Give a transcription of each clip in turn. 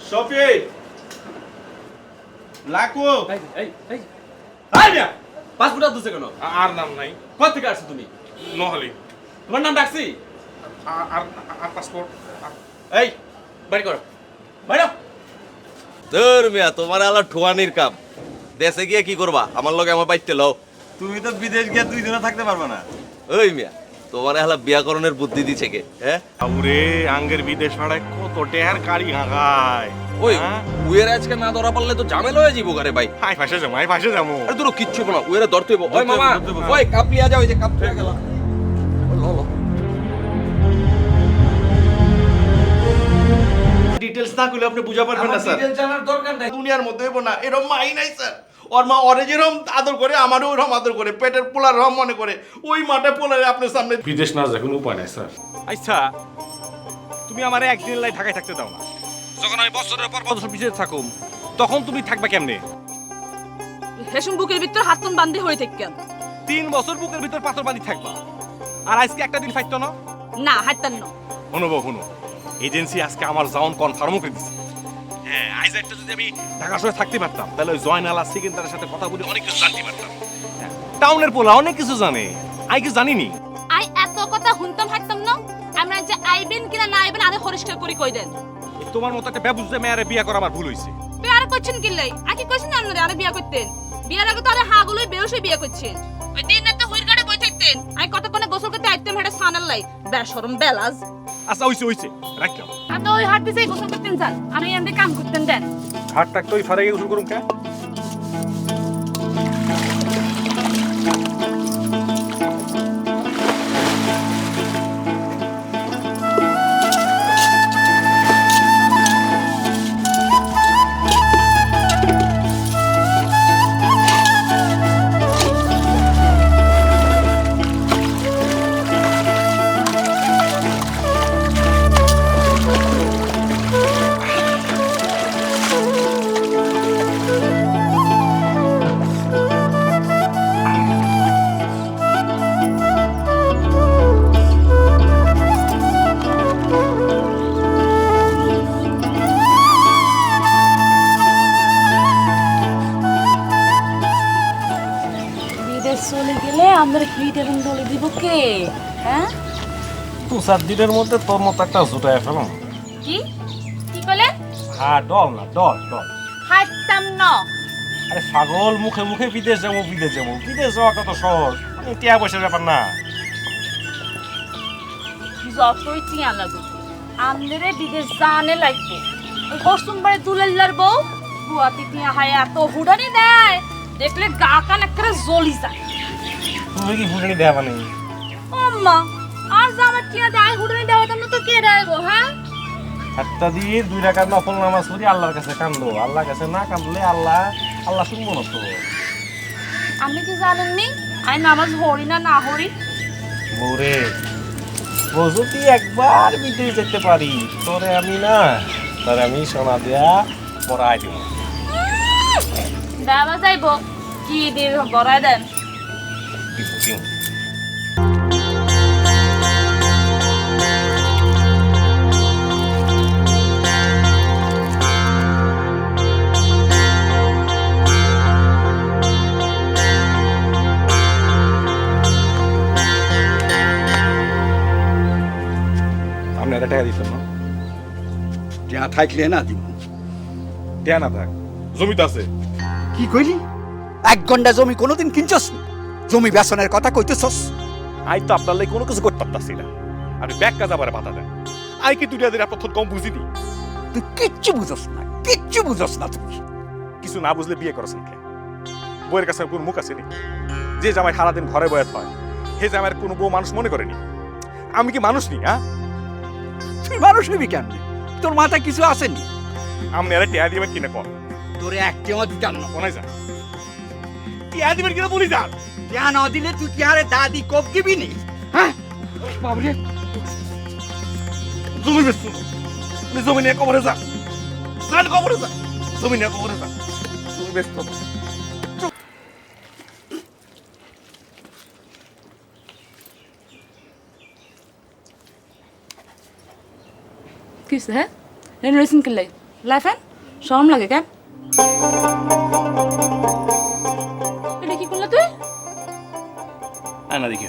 শফিক লাকু এই মিয়া পাসপোর্ট দিছে কেন? আর নাম নাই। কোথা থেকে আসছো তুমি? নহলি তোমার নাম ডাকছি? আর আর পাসপোর্ট। এই বাড়ি করো, বাইরে। ধর মিয়া তোমার আলা ঠোয়ানির কাম। দেশে গিয়ে কি করবা? আমার লগে আমার বাইতে লও। তুমি তো বিদেশ গিয়ে 2 দিনও থাকতে পারবে না। ওই মিয়া তোমার হালা বিয়াকরণের বুদ্ধি দিছে কে? হ্যাঁ আউরে আঙ্গের বিদেশ ভাড়ায় কত টেহার গাড়ি হাঁকায়। ওই উয়ের আজকে না ধরা পারলে তো ঝামেলা হয়ে যাবো গারে ভাই। হাই ফাঁসে যাবো, হাই ফাঁসে যাবো। আরে তোর কিচ্ছু না, উয়েরে ধরতে হইব। ওই মামা ওই কাপ লিয়া যাও, ওই যে কাপ লিয়া গেল। ডিটেইলস না কইলে আপনি বুঝা পারবেন না স্যার। ডিটেইলস জানার দরকার নাই। দুনিয়ার মধ্যে হইব না এরকম মাই নাই স্যার। ওর মা ওরে যেরকম আদর করে আমারও ওরকম আদর করে, পেটের পোলার রম মনে করে ওই মাঠে পোলারে আপনার সামনে। বিদেশ না যা কোনো উপায় নাই স্যার। আচ্ছা তুমি আমারে একদিন লাই ঢাকায় থাকতে দাও না। যখন আমি বছরের পর বছর বিদেশে থাকুম তখন তুমি থাকবা কেমনে? হেসুম বুকের ভিতর হাতন বান্ধে হয়ে থাকেন। 3 বছর বুকের ভিতর পাথর বাঁধি থাকবা আর আজকে একটা দিন ফাইতো না? না হাততান না। শুনো এজেন্সি আজকে আমার জাউন কনফার্ম করে দিছে। হ্যাঁ আজ একটা যদি আমি ঢাকা শহরে থাকতে পারতাম তাহলে ওই জয়নাল আর সেকেন্দারের সাথে কথা বলে অনেক কিছু জানতে পারতাম। টাউনের পোলা অনেক কিছু জানে, আই কি জানিনি। আই এত কথা শুনতাম হাঁটতাম না। আমরা যে আইবেন কিনা না আইবেন আরে পরিষ্কার করে কই দেন। তোমার মতো একটা বেবুজে মেয়ারে বিয়ে করা আমার ভুল হইছে। তুই আরে কইছেন কি লাই? আকি কইছেন আপনারা আরে বিয়া করতেন। বিয়ার আগে তো আরে হাগুলোই বেউসই বিয়া করছেন। ওই দিন রাতে হুইর গাড়ে বই থাকতেন। আমি কতক্ষণে গোসল করতে আইতেম হেডে সানাল লাই। বেশরম বেলাজ। আচ্ছা হইছে রাখলাম। আপনি ওই হাঁটতে যাই গোসল করতেন যান। আমি এমনি কাম করতেন দেন। হাট টাক তো ওই ফারে গিয়ে গোসল করুম কে? বিদেশ চলে গেলে আমরা ভিডিও দলে দিব কে? হ্যাঁ? 2-4 দিনের মধ্যে তোর মতো একটা জুটায় ফেলাম। কি? কি কইলেন? হ্যাঁ ডল না ডল। হাঁটতাম না। আরে পাগল মুখে মুখে বিদেশ যাবো বিদেশ যাওয়া কত সহজ, টিয়া পয়সার ব্যাপার না। যতই টিয়া লাগুক আমনেরে বিদেশ জানে লাগবে। ওই কসুমবারে দুলাল্লার বউ বুয়াতি টিয়া হায় এত হুডানি দেয় দেখলে গা কান একটা জ্বলি যায়। তুমি কি ফুটানি দেওয়া নেই? আম্মা আর যা আমার টিয়া দেয় হুডানি দেওয়া তোমরা তো কে দেবো? হ্যাঁ একটা দিয়ে 2 রাকাত নফল নামাজ পড়ি আল্লাহর কাছে কান্দো, আল্লাহর কাছে না কান্দলে আল্লাহ শুনবো না তো। আপনি কি জানেননি আমি নামাজ হরি না হরি? বৌরে ও যদি একবার বিদেশ যেতে পারি তোরে আমি সোনা দেয়া পড়াই দিব। দেওয়া যাইব কি দিয়ে বড়াই দেন। দিব। আপনারা টাকা দিচ্ছেন না? যা থাকলে না দিব। টাকা না থাক, জমিতে আছে। কি কইলি? 1 ঘন্টা জমি কোনোদিন কিনছস? জমি বেচনের কথা কইতেছস? আই তো আপনার লাগে কোনো কিছু করতে পারতাছি না। আপনি ব্যাগ কাজ আবার বাধা দেন। আই কি দুনিয়া দিয়ে আপনার কম বুঝিনি? তুই কিচ্ছু বুঝস না তুই। কিছু না বুঝলে বিয়ে করেছেন কে? বউয়ের কাছে কোন মুখ আছে নি? যে জামাই সারাদিন ঘরে বয়ে হয় হে জামাইয়ের কোনো বউ মানুষ মনে করেনি? আমি কি মানুষ নি? হ্যাঁ তুই মানুষ হবি কেন? তোর মাথায় কিছু আসেনি? আপনি আরে টিয়া দিবেন কিনা কর? তোরে একটিও দিতাম না। কোনায় যান টিয়া দিবেন কিনা বলি যান। টিয়া না দিলে তুই কি আরে দাদি কোপ দিবি নি? হ্যাঁ বাবরে জমি বেচুন, জমি নিয়ে কবরে যা, জমি নিয়ে কবরে যা, জমি বেচতো। কিসে হ্যাঁ রেনোভেশন করলে লাইফেন শরম লাগে কেন? এটা কি করলে তুই? আয়না দেখি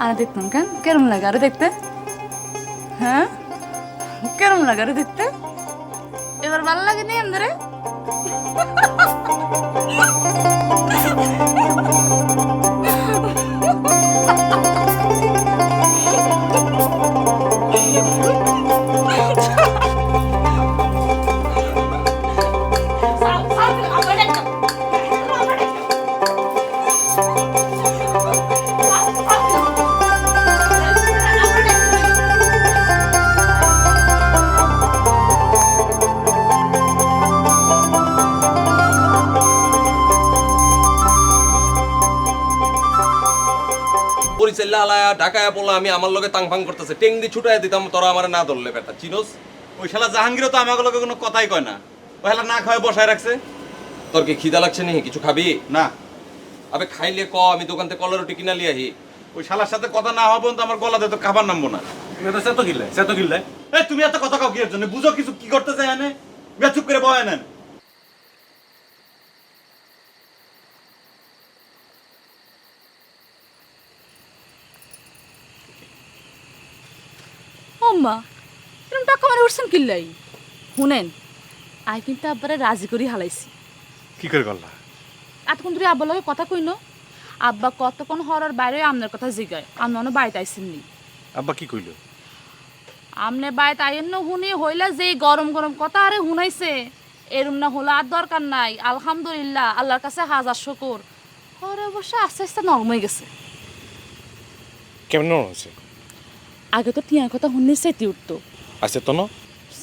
আরে দেখতাম কেন? কেরম লাগে আরে দেখতে? হ্যাঁ কেরম লাগে আরে দেখতে? এবার ভালো লাগে নি আমাদের? পরিচয় লালায়া ঢাকায়া বললা আমি আমার লগে তাংফাং করতেছে টেং দি ছুটাই দিতাম তোরা আমার না ধরলে বেটা চিনোস? ওই শালা জাহাঙ্গীরও তো আমাকে লোকে কোনো কথাই কয় না, ওই শালা না খাওয়ায় বসায় রাখছে। তোর কি খিদা লাগছে নি? কিছু খাবি? না, আবে খাইলে ক, আমি দোকান থেকে কলা রুটি কিনা লিয়ে আহি। ওই শালার সাথে কথা না হওয়া পর্যন্ত আমার গলাতে তো খাবার নামবো না। সে তো কিনলে এই তুমি এত কথা কাউ কি এর জন্য বুঝো কিছু কি করতে চাই এনে? বিয়া চুপ করে বয় নেন। ওম্মা এরকম টাকা মারে উঠছেন কিল্লাই? শুনেন আই কিন্তু আব্বারে রাজি করি হালাইছি। কি করে করলা? এতক্ষণ ধরে আব্বার লগে কথা কইনো, আব্বা কতক্ষণ হরার বাইরে আমনের কথা জিগায়, আমি মনে বাড়িতে আইসেননি। আব্বা কি কইলো? আমনে বাড়িতে আইন না শুনি হইলা যে গরম গরম কথা আরে শুনাইছে, এরম না হলো আর দরকার নাই, আলহামদুলিল্লাহ আল্লাহর কাছে হাজার শুকর। হরে অবশ্য আস্তে আস্তে নরম হয়ে গেছে। কেমন হচ্ছে? আগে তো টিয়ার কথা শুনলে সেটি উঠতো, আছে তো না?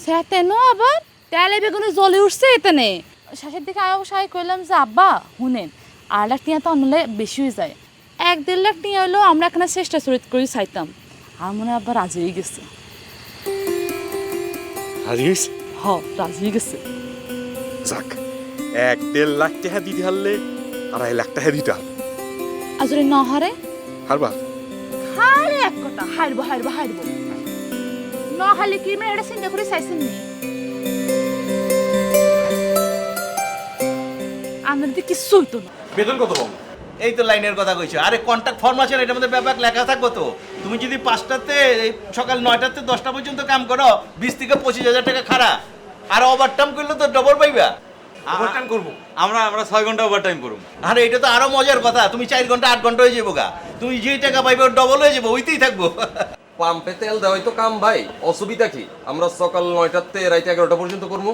সেতেন আবার তেলে বেগুনে জ্বলে উঠছে এতেনে। শেষের দিকে আয় অবশ্যই কইলাম যে আব্বা শুনেন 8 লাখ টিয়া তো আনলে বেশি হয়ে যায়, 1-1.5 লাখ টিয়া হলেও আমরা এখানে চেষ্টা চরিত করে চাইতাম। আর মনে হয় আব্বা রাজি হয়ে গেছে। রাজি হয়েছে? হ রাজি হয়ে গেছে। যাক, 1-1.5 লাখ টাকা দিতে হারলে 2.5 লাখ টাকা দিতে হবে। আর যদি না হারে? হারবা? হারে এক কথা, হারবো হারবো হারবো। না হারলে কি মেয়ে এটা চিন্তা করে চাইছেন নি? আমাদের দিকে কিছু হইতো না। বেতন কত পাবো? এই তো লাইনের কথা কইছো। আরে কন্ট্রাক্ট ফরমেশন এটার মধ্যে ব্যাপার লেখা থাকবো তো। তুমি যদি 5টাতে সকাল 9টাতে 10টা পর্যন্ত কাম করো 20 থেকে 25,000 টাকা খাড়া। আর ওভারটাইম করলে তো ডবল পাইবা। ওভারটাইম করবো আমরা 6 ঘন্টা ওভারটাইম করব। আরে এটা তো আরো মজার কথা, তুমি 4 ঘন্টা 8 ঘন্টা হয়ে যাবো গা, তুমি যে টাকা পাইবে ডবল হয়ে যাবো, ওইতেই থাকবো। পাম্পে তেল দেওয়াই তো কাম ভাই, অসুবিধা কি? আমরা সকাল 9টাতে রাইতে 11টা পর্যন্ত করবো।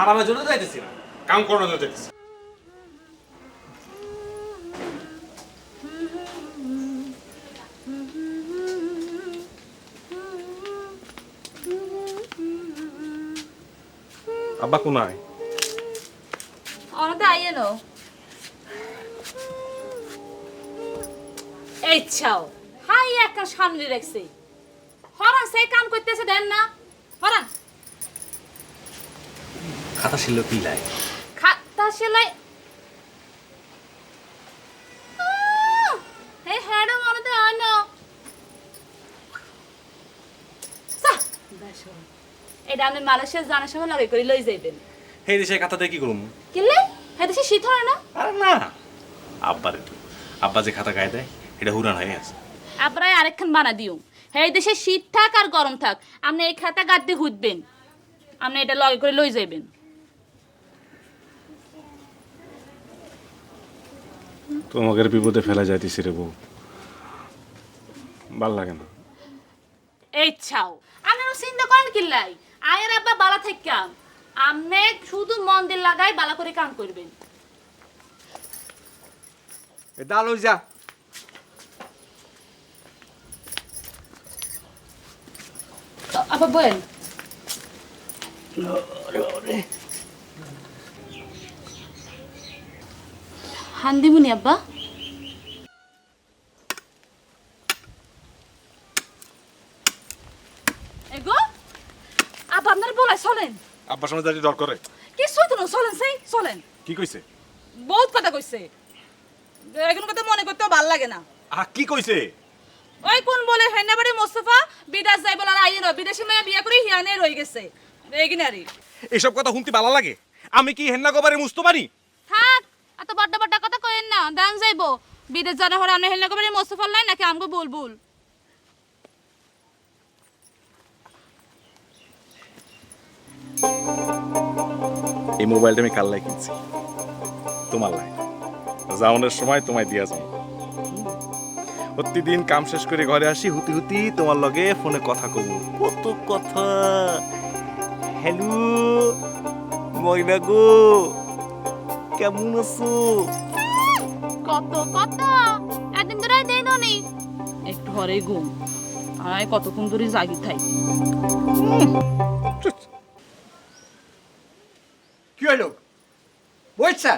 আরামের জন্য যাইতেছি না, কাম করানোর জন্য যাইতেছি। আব্বা কোনায়? অনতে আইয়ে নো। এই চাও হাই একা সামনে রাখছে, হরান সেই কাম করতেছে দেন না, হরান খাতা ছিল কি লাই? খাতা সেলাই এই হেড মনতে আনো এটা আমি মালয়েশিয়া জানার সময় লগে করে লই যাইবেন। এই দেশে খাতা দিয়ে কি করবো? কিলে হ্যাঁ দেশে শীত হয় না? আরে না, আব্বা যে খাতা গায়ে দেয় এটা হুরান হয়ে আছে। আপনারা আরেকখান বানা দিও, এই দেশে শীত থাক আর গরম থাক আপনি এই খাতা গাদ দিয়ে হুদবেন, আপনি এটা লগে করে লই যাইবেন। তোমাকে বিপদে ফেলা যাইতেছি রে বউ, ভাল লাগে না। এই ছাও আপনারা চিন্তা করেন কিল্লাই, আয়ের আব্বা বালা থাকা আপনি শুধু মন দিয়ে লাগাই বালা করে কাম করবেন। ডাল যা আবার বলেন হান্দিমুনি আব্বা। এগো আব্বা আপনার বলাই চলেন। আব্বার সামনে দাঁড়িয়ে ডর করে? কিছুই তো না, চলেন সেই চলেন। কি কইছে? বহুত কথা কইছে, এগুলো কথা মনে করতেও ভাল লাগে না। কি কইছে? ওই কোন বলে হেন্নাবাড়ি মোস্তফা বিদেশ যাই বলার আইন বিদেশি মেয়ে বিয়ে করে হিয়ানে রয়ে গেছে রেগিনারি। এসব কথা শুনতে ভালো লাগে? আমি কি হেন্না কবারে মুছতে পারি? থাক এত বড় বড় কথা কইেন না, দান যাইবো বিদেশ জানা হরে আমি হেলনা কবারে মোস্তফা লাই নাকি আমগো বুলবুল। এই মোবাইলটা আমি কাল লাই কিনছি, তোমার লাই। যাওনের সময় তোমায় দিয়া যাও। প্রতিদিন কাম শেষ করে ঘরে আসি, হুতি হুতি তোমার লগে ফোনে কথা কব। কত কথা। হ্যালো ময়না গো, কেমন আছো? কত কথা একদিন ধরে দেই ননি একটু হরে ঘুম আর কতক্ষণ ধরে জাগি থাই। কি হলো বইছা?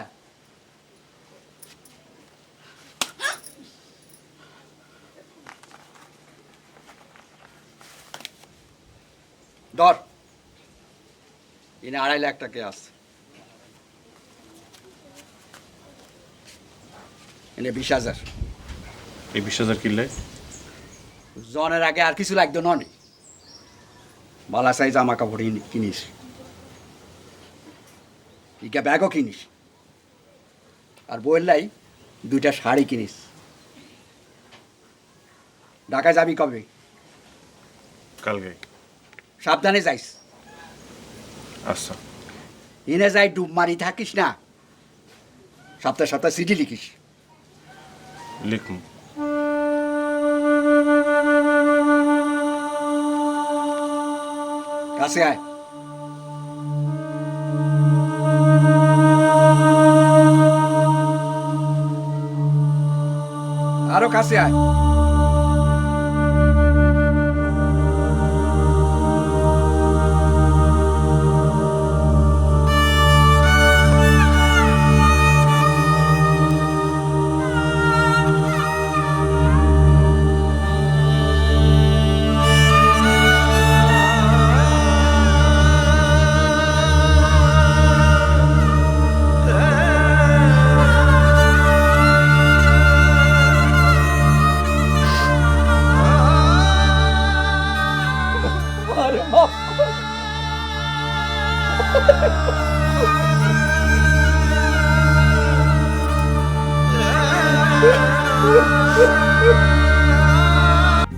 ধর এনে 2.5 লাখ টাকা আছে, এনে 20,000। এই 20,000 কিনলে জনের আগে আর কিছু লাগতো ননি, বালা সাইজ জামা কাপড় কিনিস, ইকা ব্যাগও কিনিস, আর বললাই 2টা শাড়ি কিনিস। ঢাকা যাবি কবে? কালকে। সাবধানে যাইস। আচ্ছা। এনে যাই ডুব মারি থাকিস না, সপ্তাহে সপ্তাহে চিঠি লিখিস। লিখুন। কাছে আয়। আরো কাছে আয়।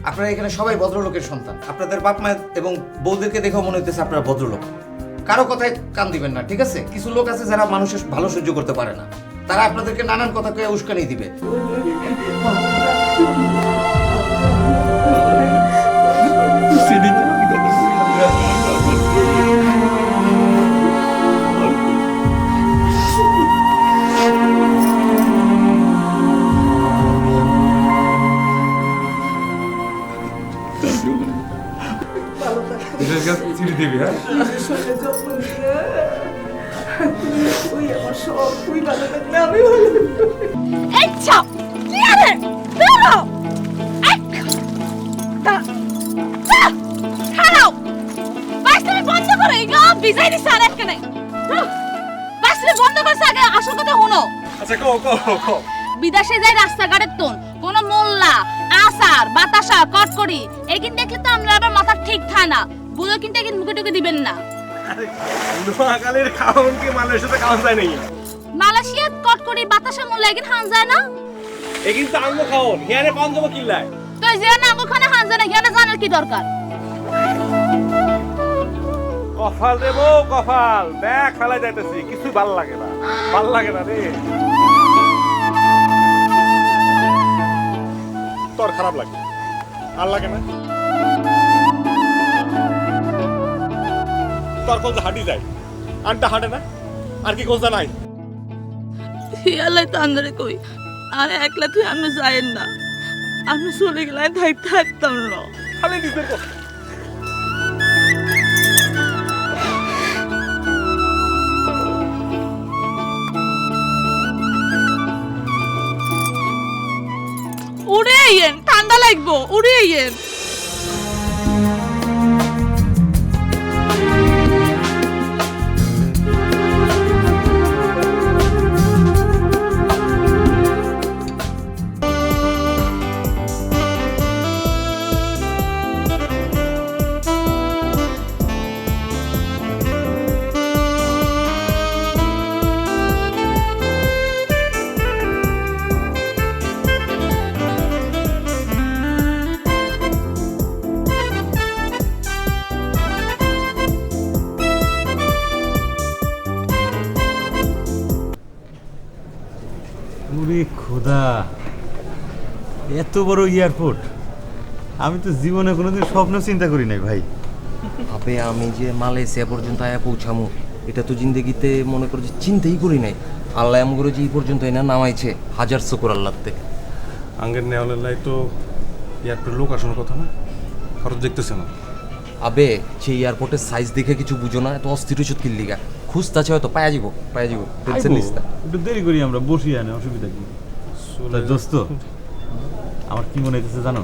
আপনারা এখানে সবাই ভদ্রলোকের সন্তান। আপনাদের বাপ মা এবং বউদেরকে দেখেও মনে হইতেছে আপনারা ভদ্রলোক। কারো কথায় কান দিবেন না, ঠিক আছে? কিছু লোক আছে যারা মানুষের ভালো সহ্য করতে পারে না, তারা আপনাদেরকে নানান কথা কয়ে উস্কানি দিবে। এই চাপ কি আরে বেরো খারাপ বাইসরে বন্ধ করো, এগুলো বিজাই দিছে আর একটা নাই। বাইসরে বন্ধ করছে, আগে আসল কথা শোনো। আচ্ছা কও কও কও। বিদেশে যাই রাস্তাঘাটের তোন কোন মোল্লা আসার বাতাসা কটকরি একিন দেখলে তো আমরা আবার মাথা ঠিক থাকে না, বুঝো কিন্তু একিন মুখে টুকে দিবেন না। নোয়াখালীর খাওন কি মালয়েশিয়াতে খাওয়া যায় নাকি? মালয়েশিয়াত কটকরি বাতাসা মোল্লা একিন হান যায় না? এ কিন্তু আঙ্গো খাওন হিয়ারে কোন জমা কিল্লায়। তো যে না ওখানে হান যায় না, হিয়ানে জানার কি দরকার? কফাল দেবো কফাল, দেখ ফেলাই যাইতেছি, কিছু ভাল লাগে না, ভাল লাগে না রে। তোর খারাপ লাগে আর লাগে না? তোর কোন হাঁটি যায়, আনটা হাঁটে না, আর কি কোনটা নাই? হিয়ালাই তো আন্দারে কই আর একলা তুই আমি যাইন না, আমি চলে গেলে থাকতাম না। খালি নিজের কথা। উড়ে আইয়েন, ঠান্ডা লাগবো, উড়ে আইয়েন। খোদা, এত বড় এয়ারপোর্ট আমি তো জীবনে কোনোদিন স্বপ্ন চিন্তা করি নাই ভাই। আবে আমি যে মালয়েশিয়া পর্যন্ত আয়া পৌঁছামু এটা তো জিন্দগিতে মনে করো যে চিন্তাই করি নাই। আল্লাহ এমন করে যে এই পর্যন্ত এনা নামাইছে, হাজার শুকর আল্লাহতে। আঙ্গের নেওয়ালাই তো এয়ারপোর্ট লোক আসানোর কথা না, কারো দেখতেছে না। আবে সেই এয়ারপোর্টের সাইজ দেখে কিছু বুঝো না, এত অস্থির হচ্ছে কিল্লিগা খুঁজতাছে, হয়তো পায়া যাব টেনশন নিস না। একটু দেরি করি আমরা, বসি আনে, অসুবিধা কি? দোস্ত আমার কি মনে হইতেছে জানো?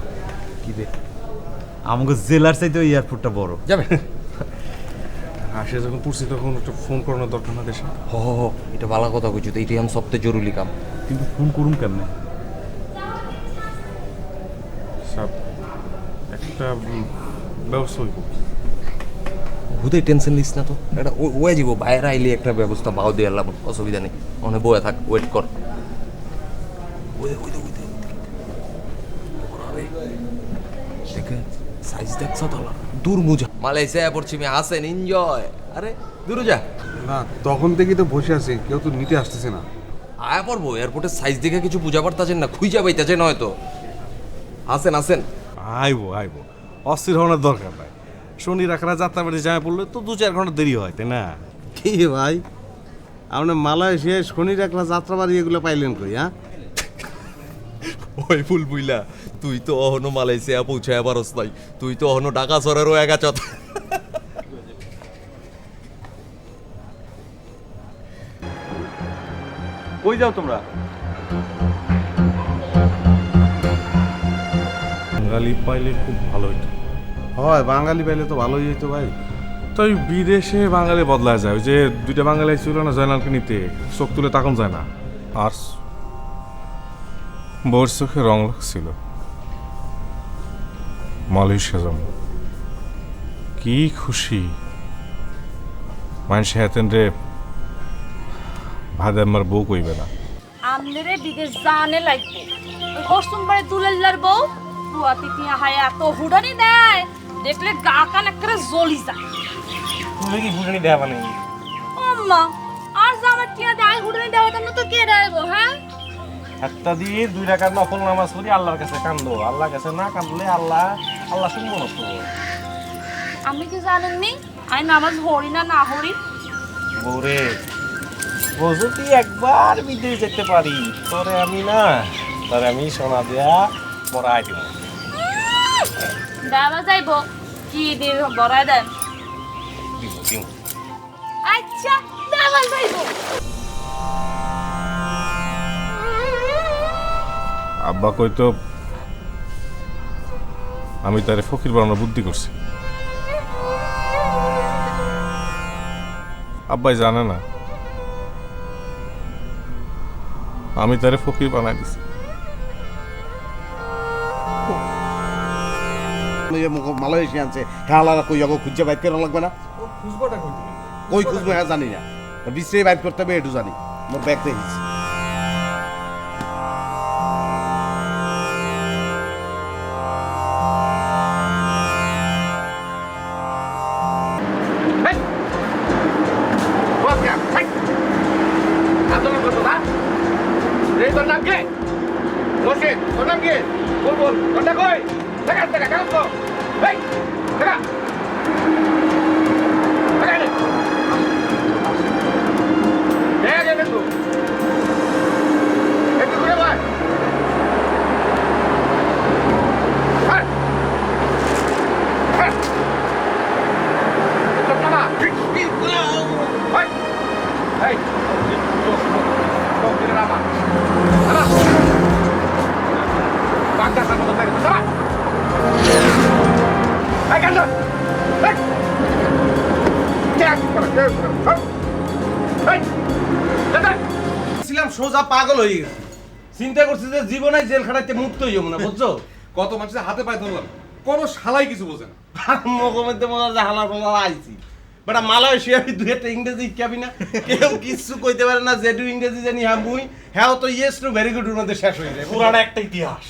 কি বে আমাকে জেলার চাইতে ওই এয়ারপোর্টটা বড়। যাবে আসে যখন পড়ছি তখন একটা ফোন করানোর দরকার না দেশে। হ এটা ভালো কথা কইছো, তো এটাই আমি সবচেয়ে জরুরি কাম। কিন্তু ফোন করুন কেমনে? সব একটা ব্যবস্থা হইব। হুদাই টেনশন নিস না তো, এটা ওয়ে যাব বাইরে আইলে একটা ব্যবস্থা বাও দিয়ে আল্লাহ, অসুবিধা নেই। মনে বয়ে থাক, ওয়েট কর। দেখে সাইজ দেখছ তো, দূর বুঝা মালয়েশিয়া পড়ছি আমি, আসেন এনজয়। আরে দূর যা না, তখন থেকেই তো বসে আছে, কেউ তো নিতে আসতেছে না। আয়া পড়বো, এয়ারপোর্টের সাইজ দেখে কিছু বুঝা পারতাছেন না, খুঁজা পাইতাছেন হয়তো। আসেন আসেন, আইবো অস্থির হওয়ার দরকার নাই। শনি রাখারা যাত্রা বাড়ি যায় পড়লে তো 2-4 ঘন্টা দেরি হয়, তাই না? কি ভাই, আপনার মালয়েশিয়ায় শনি রাখলা যাত্রাবাড়ি এগুলো পাইলেন কই? হ্যাঁ, ওই ফুল বুইলা, তুই তো অহনো মালয়েশিয়া পৌঁছায় পারস নাই, তুই তো অহনো ঢাকা শহরেরও একাচত। কই যাও তোমরা? বাঙালি পাইলে খুব ভালো হইতো। হয় বাঙালি পাইলে তো ভালোই হইতো ভাই। তাই বিদেশে বাঙালি বদলায় যায়। ওই যে 2টা বাঙালি ছিল না জয়নালকে নিতে, চোখ তুলে তাকান যায় না। আর বউর চোখে রং লাগছিল। মালয়েশিয়া যাবো, কি খুশি মানুষ হেতেন রে, ভাদে আমার বউ কইবে না। আমনেরে বিদেশ জানে লাগবে। ওই হরসুমবারে দুলাল্লার বউ বুয়াতি তিয়া হায় এত হুডানি দেয়, দেখলে গা কান একটা জ্বলি যায়। তুমি কি হুডানি দেয়া মানে? আম্মা আর জামার তিয়া দেয় হুডানি দেওয়া তো তো কে দেবো? হ্যাঁ, একটা দিয়ে 2 রাকাত নফল নামাজ পড়ি, আল্লাহর কাছে কান্দো। আল্লাহর কাছে না কান্দলে আল্লাহ শুনবো না তো। আমি কি জানেননি আমি নামাজ হরি না হরি? বউরে, ও যদি একবার বিদেশ যেতে পারি, তোরে আমি সোনা দেয়া পড়াই দিব। দেওয়া যাইব কি দিয়ে বড়াই দেন? দিব। আচ্ছা দেওয়া যাইব। আব্বা কইতো আমি তারে ফকির বানানোর বুদ্ধি করছি। আব্বাই জানে না আমি তারে ফকির বানাই দিছি। মালয়েশিয়া আনছে, হ্যাঁ আলাদা কই যাবো, খুঁজে বাইক কেন লাগবে না? কই খুঁজবো হ্যাঁ জানি না, বিশ্রে বাইক করতে হবে এটু জানি। মোর ব্যাগ দেখিস। সোজা পাগল হয়ে গেছে, চিন্তা করছি যে জীবনে জেল খাটাইতে মুক্ত হইব না, বুঝছো? কত মানুষের হাতে পায়ে ধরলাম, কোনো শালাই কিছু বোঝে না। মধ্যে মনে হয় হালা ফালা আইছি বেটা মালয়েশিয়া 2-1 ইংরেজি শিখাবি না, কেউ কিছু কইতে পারে না। যেটু ইংরেজি জানি মুই হ্যাঁ তো ইয়েস টু ভেরি গুড মধ্যে শেষ হয়ে যায়। পুরানো একটা ইতিহাস।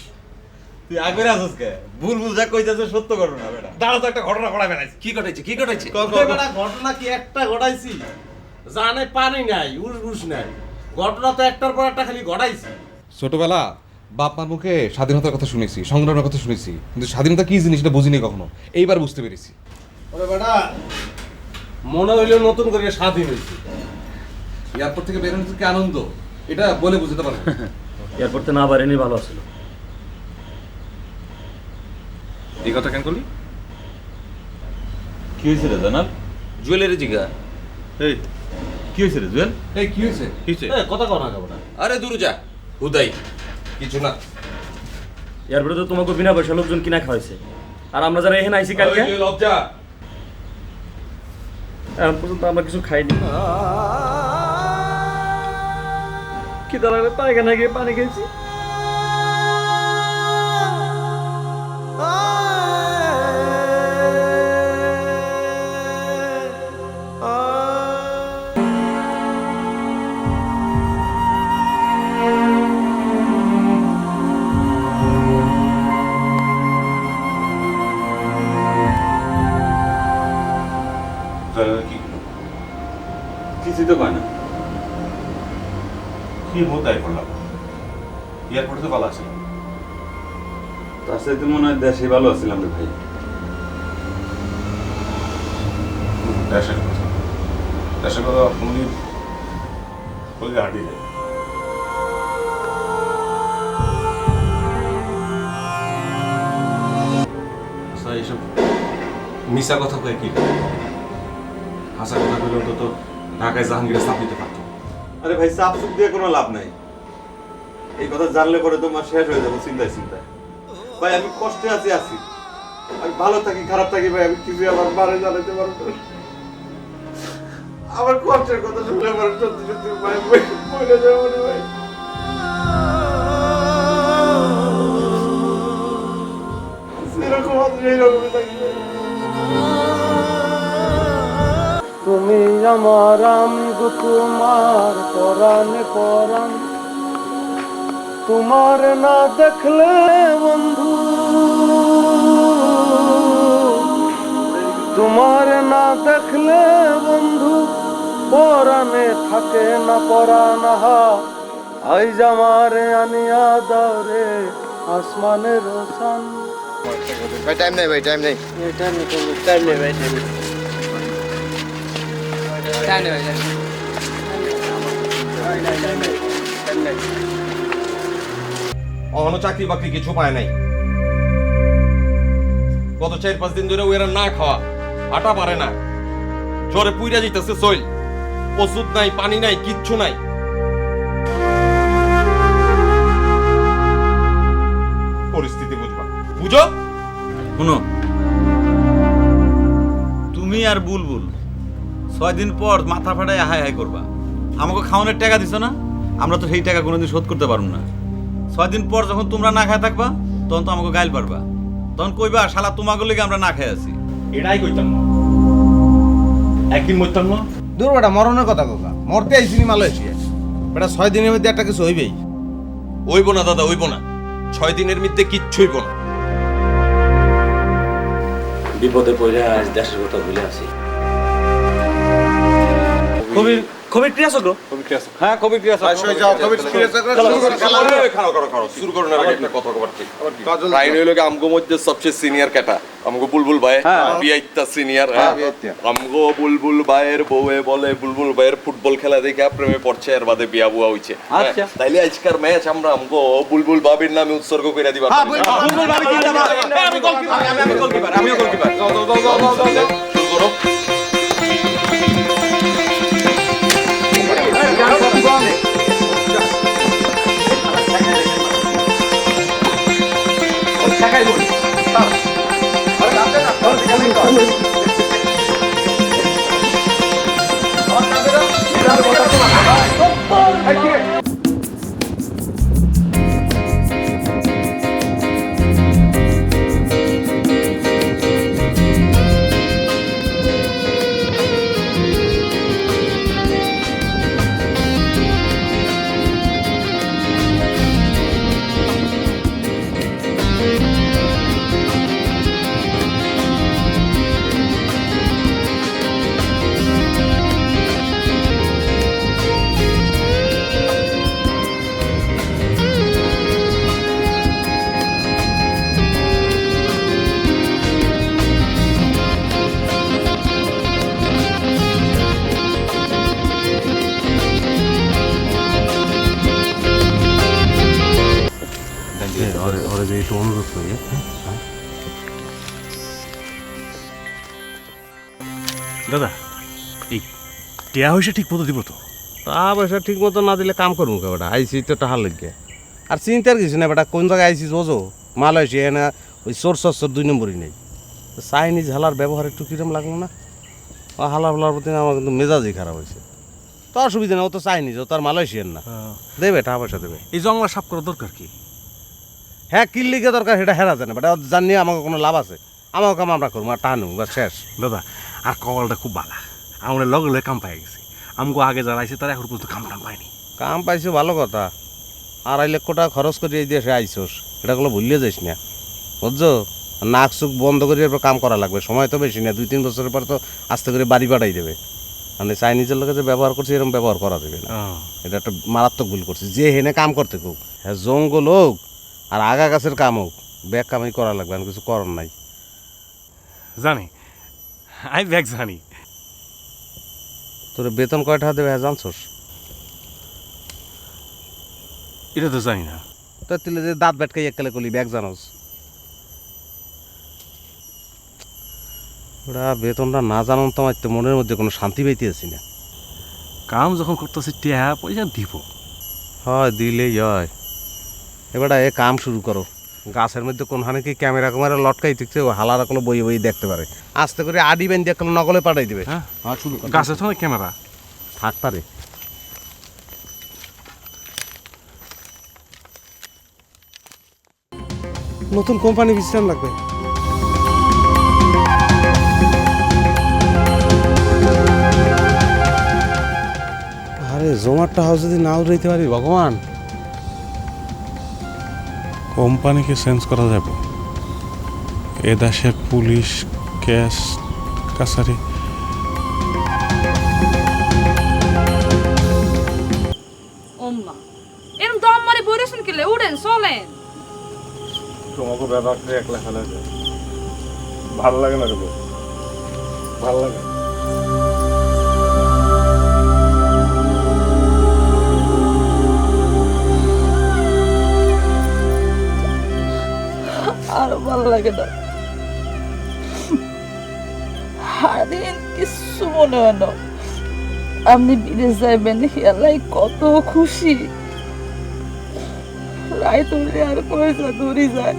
তুই আগে আসছিস কে? ভুল যা কইতাছে সত্য ঘটনা বেটা। দাঁড়া তো একটা ঘটনা ঘটাই বেড়াইছি। কি ঘটাইছে? বেটা ঘটনা কি একটা ঘটাইছি? জানে পানি নাই, উস নাই, ঘটনা তো একটার পর একটা খালি ঘটাইছি। ছোটবেলা বাপ মার মুখে স্বাধীনতার কথা শুনেছি, সংগ্রামের কথা শুনেছি, কিন্তু স্বাধীনতা কি জিনিস এটা বুঝিনি কখনো। এইবার বুঝতে পেরেছি। ওরে বেটা মনে হইলো নতুন করে স্বাধীন হয়েছে। এয়ারপোর্ট থেকে বেরোনোর কি আনন্দ, এটা বলে বুঝতে পারবো না। এয়ারপোর্টে না পারেনি ভালো ছিল। এই কথা কেন করলি? কি হয়েছে রে জানাল? জুয়েলারি জিগা। এই কি হয়েছে রে জুয়েল? এই কি হয়েছে? কথা কও না কেমন? আরে দূর যা, হুদাই কিছু না। এয়ারপোর্টে তো তোমাকে বিনা পয়সা লোকজন কিনা খাওয়াইছে, আর আমরা যারা এখানে আইছি কালকে লজ্জা এখন পর্যন্ত আমরা কিছু খাইনি। কি দাঁড়াবে পায়খানা গিয়ে পানি খেয়েছি। কিছুই তো পায় না। কি মোতায় করলাম? এয়ারপোর্টে তো ভালো আছে। তার সাথে মনে হয় দেশে ভালো আছিলাম রে ভাই। দেশের কথা, দেশের কথা কোনদিন বলে হাঁটি যায়। আচ্ছা, এইসব মিশা কথা কয়ে কি হাসা কথা কইলে অন্তত ঢাকায় জাহাঙ্গীরের চাপ দিতে পারতো। আরে ভাই চাপ চুপ দিয়ে কোনো লাভ নাই। এই কথা জানলে পরে তোমার শেষ হয়ে যাবো চিন্তায় চিন্তায়। ভাই আমি কষ্টে আছি আছি, আমি ভালো থাকি খারাপ থাকি ভাই, আমি কিছু আমার মারে জানাতে পারবো না। আমার কষ্টের কথা শুনলে আমার সত্যি সত্যি ভাই বলে যাবো না ভাই। যেরকম আছে সেইরকমই থাকবে। তুমি আমার আমি গো তোমার পরাণে পরাণ, তোমার না দেখলে বন্ধু, তোমার না দেখলে বন্ধু পরাণে থাকে না পরাণ। আই জামারে আনিয়া দাও রে আসমানের রোশন। ভাই টাইম নেই, ভাই টাইম নেই। অহনো চাকরি বাকরি কিছু পায় নাই। গত 4-5 দিন ধরে ওরা না খাওয়া, আটা পারে না, জ্বরে পুইরা যাইতেছে শৈল, ওষুধ নাই, পানি নাই, কিচ্ছু নাই। পরিস্থিতি বুঝবা, বুঝো? শুনো, তুমি আর বুলবুল 6 দিন পর মাথা ফাটায় হাই হাই করবা। আমাকে খাওয়ানোর টাকা দিছো না, আমরা তো সেই টাকা কোনোদিন শোধ করতে পারবো না। 6 দিন পর যখন তোমরা না খায় থাকবা তখন তো আমাকে গাইল পারবা, তখন কইবা শালা তোমাকে লেগে আমরা না খাই আছি। এটাই কইতাম না, একদিন মরতাম না। দূর বেটা মরণের কথা কথা, মরতে আইসিনি মালয়েশিয়া। বেটা 6 দিনের মধ্যে একটা কিছু হইবেই। হইব না দাদা, হইব না। 6 দিনের মধ্যে কিচ্ছু হইব না। বিপদে পড়ে আজ দেশের কথা ভুলে আছি। কবির কবির ক্রিয়াচক্র, হ্যাঁ কবির ক্রিয়াচক্র। শুরু করুন আগে একটা কথা কবার ঠিক। তাই নইলো কি আমগো মধ্যে সবচেয়ে সিনিয়র কেটা আমগো বুলবুল ভাই, বিয়াইতা সিনিয়র। আমগো বুলবুল ভাইয়ের বউয়ে বলে বুলবুল ভাইয়ের ফুটবল খেলা দেখে প্রেমে পড়ছে, এর বাদে বিয়া বুয়া হইছে। তাইলে আজকের ম্যাচ আমরা আমগো বুলবুল ভাবির নামে উৎসর্গ করে দিবা। বুলবুল ভাবি জিন্দাবাদ। আমি গোলকিপার, আমিও গোলকিপার। শুরু করো। দাদা এই টিয়া হয়েছে ঠিক মতো দিব তো? তা পয়সা ঠিক মতো না দিলে কাম করবো কে বেটা? আইসি তো টাহার লাগে আর চিন্তার কিছু না বেটা, কোন জায়গায় আইসি বোঝো? মালয়েশিয়া না ওই সোর 2 নম্বরই নেই। চাইনিজ হালার ব্যবহার একটু কিরম লাগলো না? ও হালা হালার প্রতি আমার কিন্তু মেজাজই খারাপ হয়েছে। তো অসুবিধা না, ও তো চাইনিজ, ও তো আর মালয়েশিয়ান না। দেবে টাকা পয়সা দেবে। এই জঙ্গলা সাফ করার দরকার কি? হ্যাঁ কিল্লিকে দরকার সেটা হেরা জানে বেটা, জানি আমাকে কোনো লাভ আছে? আমাকে কাম আমরা করবো আর টানু বা শেষ। দাদা আর কপালটা খুব বালা, আমরা লগে লগে কাম পাই গেছি। আমগো আগে যারা আইছে তারা এখন পর্যন্ত কাম টাম পায়নি। কাম পাইছো ভালো কথা, 2.5 লক্ষ টাকা খরচ করে এই দেশে আইসোস, এটা গুলো ভুলিয়ে যাইস না বুঝছো? নাক চুখ বন্ধ করে এরপর কাম করা লাগবে, সময় তো বেশি না, 2-3 বছরের পর তো আস্তে করে বাড়ি পাঠাই দেবে। মানে চাইনিজের লোকে যে ব্যবহার করছে এরকম ব্যবহার করা যাবে না, এটা একটা মারাত্মক ভুল করছে। যে হেনে কাম করতে হোক, হ্যাঁ জঙ্গল হোক আর আগা গাছের কাম হোক, ব্যাগ কামাই করা লাগবে, আমি কিছু করার নাই। জানি আমি ব্যাগ জানি। তোর বেতন কয় টাকা দেবে জানছোস? এটা তো জানি না। তো তুই যে দাঁত ব্যাটকাই এককালে করলি ব্যাগ জানোস? ওরা বেতনটা না জানান তো আমার তো মনের মধ্যে কোনো শান্তি পাইতেছি না। কাম যখন করতেছি টিয়া পয়সা দিব। হয় দিলেই হয়। এবার এ কাম শুরু করো, গাছের মধ্যে কোনখানে কি ক্যামেরা ক্যামেরা লটকাই ঠিকছে, ও হালারা কোনো বই বই দেখতে পারে, আস্তে করে আডি বেন দিয়ে নকলে পাঠাই দেবে। হ্যাঁ শুরু কর। গাছের তো ক্যামেরা থাক পারে। নতুন কোম্পানি বিশ্রাম লাগবে। আরে জোমারটা হাউস যদি নাও রইতে পারি ভগবান। কোম্পানিকে চেঞ্জ করা যাব, এ দেশের পুলিশ কেস কাছারি ওম্মা এরম দম মারি বইরেছেন কেলে? উড়েন চলেন। তোমাকে ব্যাপারটা একলা খেলা যায়, ভালো লাগে না রে বউ, ভালো লাগে। আরো ভালো লাগে না, সারাদিন কিছু মনে হয় না। আপনি বিদেশ যাইবেন হেলাই কত খুশি, রায় তুললে আর পয়সা দূরে যায়।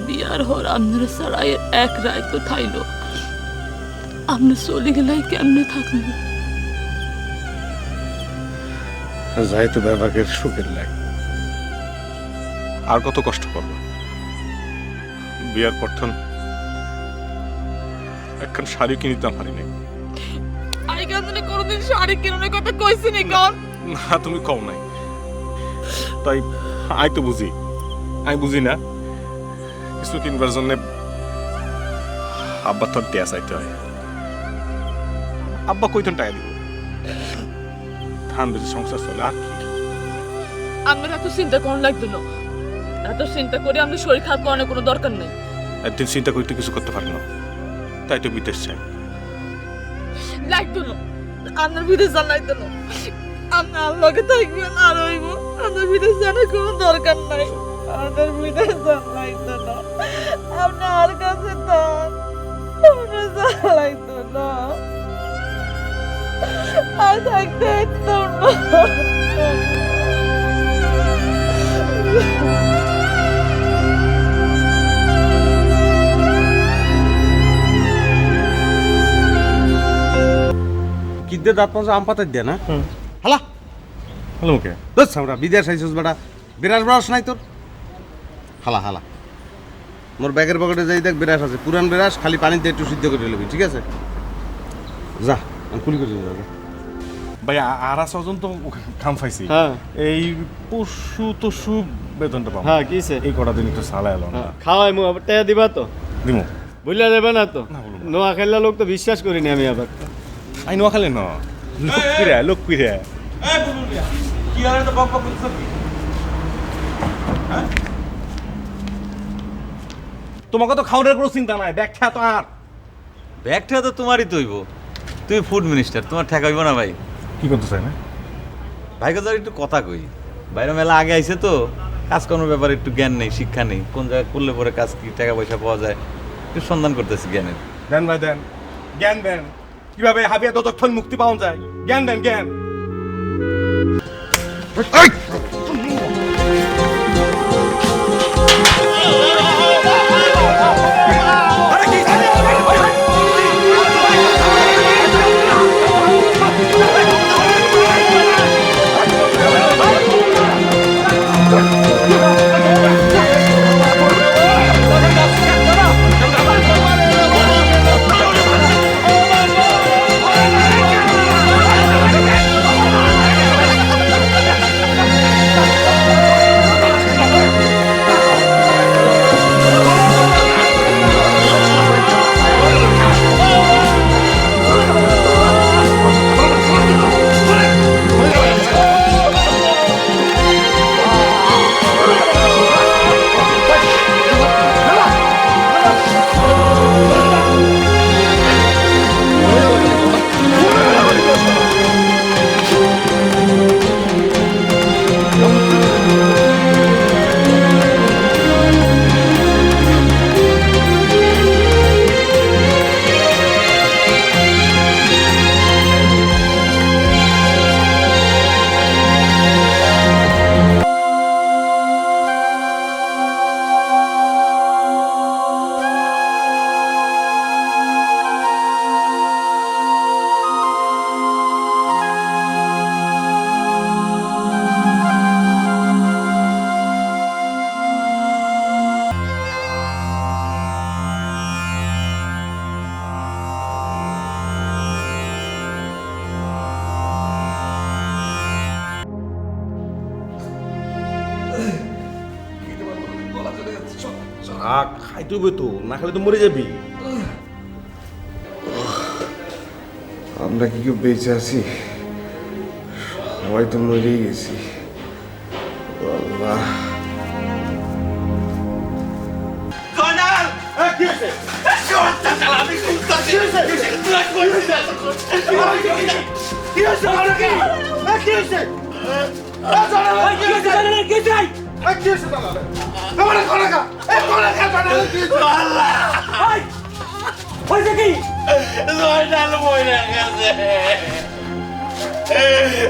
বিয়ার হর আপনার সারাই এক রায় তো থাইল, আপনি চলে গেলে কেমনে থাকবেন? যাই তো ব্যাপারের সুখের লাগে। আর কত কষ্ট করবো? বিয়ার প্রথম একখান শাড়ি কিনিতে পারি নাই। আই কান্দনে কোনদিন শাড়ি কিনার কথা কইছি নি কোন? না তুমি কও নাই, তাই আই তো বুঝি। আমি বুঝি না কিছু কিনবার জন্য আব্বা তোর টিয়া চাইতে হয়। আব্বা কইতন টাকা দিব, ধান বেশি সংসার চলে আর কি। আমার এত চিন্তা কোন লাগতো না, এত চিন্তা করে আমি শরীর খারাপ করানোর কোনো দরকার নেই। একদিন চিন্তা করতে কিছু করতে পারি না, তাই তো বিদেশ চাই। লাগতো না, আপনার বিদেশ জানা লাগতো না। আপনার লগে থাকবেন আর হইব, আপনার বিদেশ জানার কোনো দরকার নাই। আপনার বিদেশ জানা লাগতো না, আপনার কাছে থাক, আপনার জানা লাগতো না, আর থাকতে হতো না। কিদ্দে দাঁত পাঁচ আম পাতা দিয়ে না হালা হ্যালো মুখে দোষ আমরা বিদেশ আইসুস বেটা, বিরাস ব্রাশ নাই তোর? হালা হালা মোর ব্যাগের পকেটে যাই দেখ বিরাস আছে, পুরান বিরাস, খালি পানি দিয়ে একটু সিদ্ধ করে নেবি, ঠিক আছে? যা আমি কুলি করে যাবো। ভাই আর ছজন তো কাম পাইছি। এই পশু তশু বেতনটা পাবো। হ্যাঁ কিছে এই কটা দিন একটু সালা এলো না। খাওয়াই মু আবার টাকা দিবা তো? দিমু। বুঝলা দেবে না তো? নোয়া খেললা লোক তো বিশ্বাস করিনি আমি আবার। আই নোয়া খেলে না, লোক পিরা লোক পিরা। কি আর এটা বক বক করছ কি? হ্যাঁ তোমাকে তো খাওয়ার কোনো চিন্তা নাই, ব্যাগ খেয়া তো আর ব্যাগটা তো তোমারই তৈব। তুমি ফুড মিনিস্টার, তোমার ঠেকা হইব না ভাই। কি করতে চাই না ভাই কথা একটু কথা কই, বাইরে মেলা আগে আইছে তো, কাজকর্মের ব্যাপারে একটু জ্ঞান নেই, শিক্ষা নেই, কোন জায়গায় করলে পরে কাজ কি টাকা পয়সা পাওয়া যায় একটু সন্ধান করতেছি জ্ঞানের। দেন ভাই দেন, জ্ঞান দেন, কিভাবে হাবিয়া ততক্ষণ মুক্তি পাওয়া যায়, জ্ঞান দেন জ্ঞান। খাইতে হবে তো, না খেলে তো মরে যাবি। আমরা কি কেউ বেঁচে আছি? সবাই তো মরেই গেছি। আল্লাহ,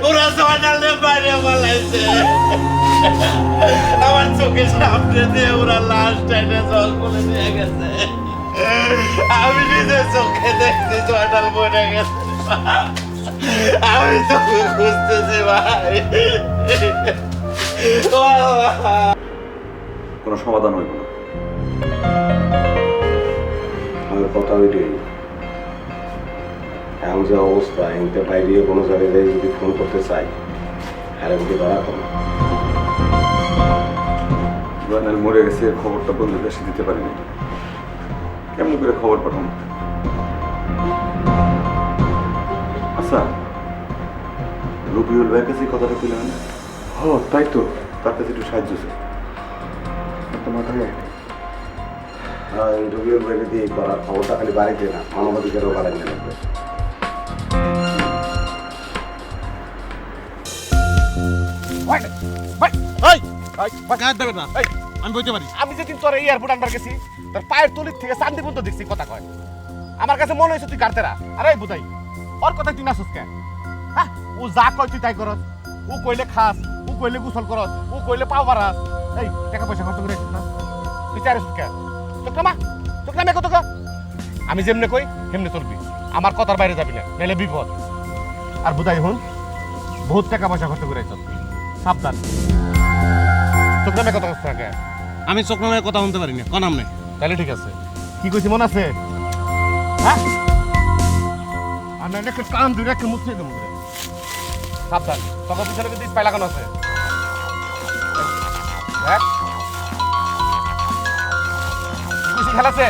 ওরা জয়নালে বাইরে বলাইছে, আমার চোখের সামনে দিয়ে ওরা লাশ টাইনে জল বলে দিয়ে গেছে। আমি নিজে চোখে দেখছি জয়নাল মরে গেছে। আমি তোকে খুঁজতেছি ভাই, কোনো সমাধান হইব না। আমার কথা ওইটাই, এমন যে অবস্থা, এনতে বাইরে কোনো জায়গায় যদি ফোন করতে চাই, হ্যাঁ বুঝে ধরা কম। জয়নাল মরে গেছে খবরটা বন্ধুদের কাছে দিতে পারিনি, কেমন করে খবর পাঠানো? আচ্ছা, রবিউল ভাইয়ের কাছে কথাটা পেলাম না? হ তাই তো, তার কাছে একটু সাহায্য চাই। মাথায় রবিউল ভাইকে দিয়ে করার খবরটা খালি বাড়িতে না, মানবাধিকারও বাড়াই নিয়ে লাগবে। আমি বলতে পারি, আমি যেদিন তোর এয়ারপোর্ট আনবার গেছি, তোর পায়ের তলির থেকে চান্দি পর্যন্ত দেখছি কথা কয়। আমার কাছে মনে হয়েছে তুই কারতেরা। আরে বুঝাই, ওর কথা তুই নাচস কেন? হ্যাঁ, ও যা কয় তুই তাই করস। ও কইলে খাস, ও কইলে গোসল করস, ও কইলে পাও বাড়াস। এই টাকা পয়সা খরচ করে না, তুই চাইছিস কেন? তোকে নামে কত? আমি যেমনে কই সেমনে চলবি, আমার কথার বাইরে যাবি না, নাহলে বিপদ। আর বুঝাই হন, বহুত টাকা পয়সা খরচ করে সাবধান। তোর নামে কথা কষ্ট থাকে। আমি চোখ নামে কথা শুনতে পারি না, কনাম নেই। তাহলে ঠিক আছে, কি কইছি মনে আছে? হ্যাঁ, আর না একটা কান ধরে একটা মুছে দেবো। সাবধান, তোকে পিছনে কিন্তু স্পাই লাগানো আছে। খেলাছে